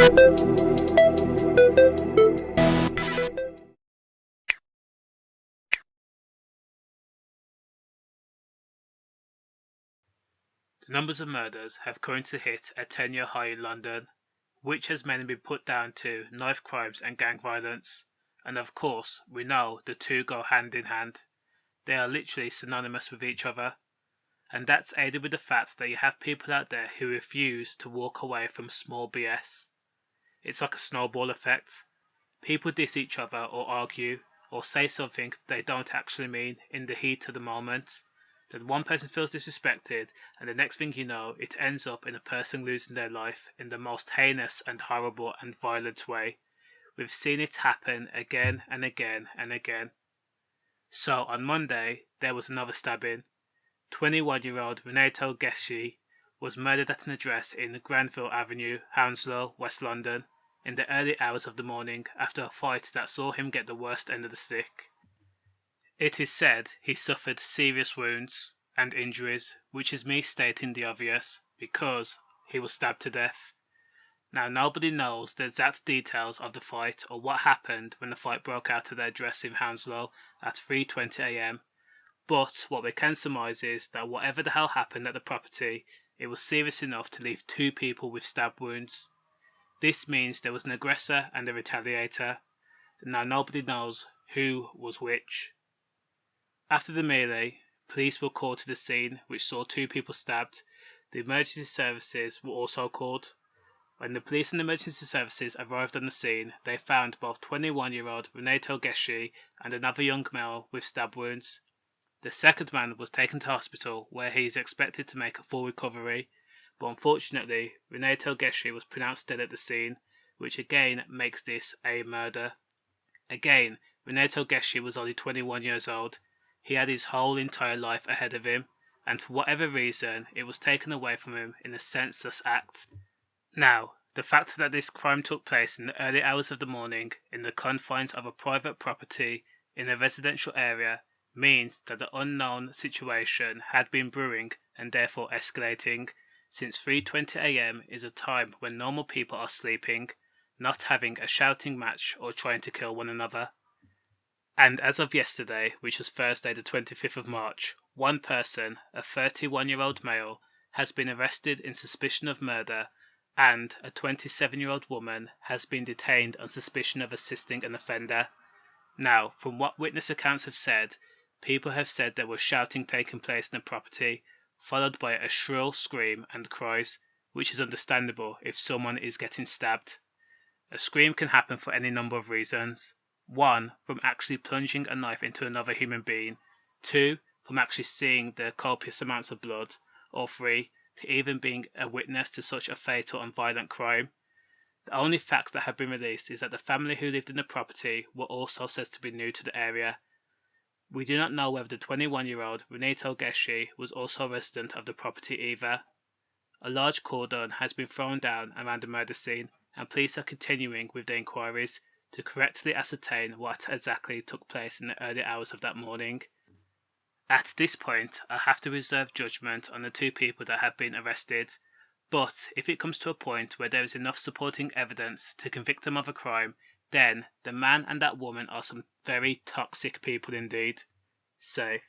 The numbers of murders have currently hit a 10-year high in London, which has mainly been put down to knife crimes and gang violence. And of course, we know the two go hand in hand. They are literally synonymous with each other. And that's aided with the fact that you have people out there who refuse to walk away from small BS. It's like a snowball effect. People diss each other or argue or say something they don't actually mean in the heat of the moment. Then one person feels disrespected, and the next thing you know, it ends up in a person losing their life in the most heinous and horrible and violent way. We've seen it happen again and again and again. So on Monday, there was another stabbing. 21-year-old Renato Geci was murdered at an address in Granville Avenue, Hounslow, West London, in the early hours of the morning after a fight that saw him get the worst end of the stick. It is said he suffered serious wounds and injuries, which is me stating the obvious, because he was stabbed to death. Now, nobody knows the exact details of the fight or what happened when the fight broke out at their address in Hounslow at 3:20 a.m, but what we can surmise is that whatever the hell happened at the property, it was serious enough to leave two people with stab wounds. This means there was an aggressor and a retaliator, and now nobody knows who was which. After the melee, police were called to the scene, which saw two people stabbed. The emergency services were also called. When the police and emergency services arrived on the scene, they found both 21-year-old Renato Geci and another young male with stab wounds. The second man was taken to hospital, where he is expected to make a full recovery, but unfortunately, Renato Geci was pronounced dead at the scene, which again makes this a murder. Again, Renato Geci was only 21 years old. He had his whole entire life ahead of him, and for whatever reason, it was taken away from him in a senseless act. Now, the fact that this crime took place in the early hours of the morning in the confines of a private property in a residential area means that the unknown situation had been brewing and therefore escalating, since 3:20 a.m. is a time when normal people are sleeping, not having a shouting match or trying to kill one another. And as of yesterday, which was Thursday the 25th of March, one person, a 31-year-old male, has been arrested in suspicion of murder, and a 27-year-old woman has been detained on suspicion of assisting an offender. Now, from what witness accounts have said, people have said there was shouting taking place in the property, followed by a shrill scream and cries, which is understandable if someone is getting stabbed. A scream can happen for any number of reasons. 1. From actually plunging a knife into another human being. 2. From actually seeing the copious amounts of blood. Or 3. To even being a witness to such a fatal and violent crime. The only facts that have been released is that the family who lived in the property were also said to be new to the area. We do not know whether the 21-year-old Renato Geci was also a resident of the property either. A large cordon has been thrown down around the murder scene, and police are continuing with their inquiries to correctly ascertain what exactly took place in the early hours of that morning. At this point, I have to reserve judgment on the two people that have been arrested, but if it comes to a point where there is enough supporting evidence to convict them of a crime, then the man and that woman are some very toxic people indeed. Safe.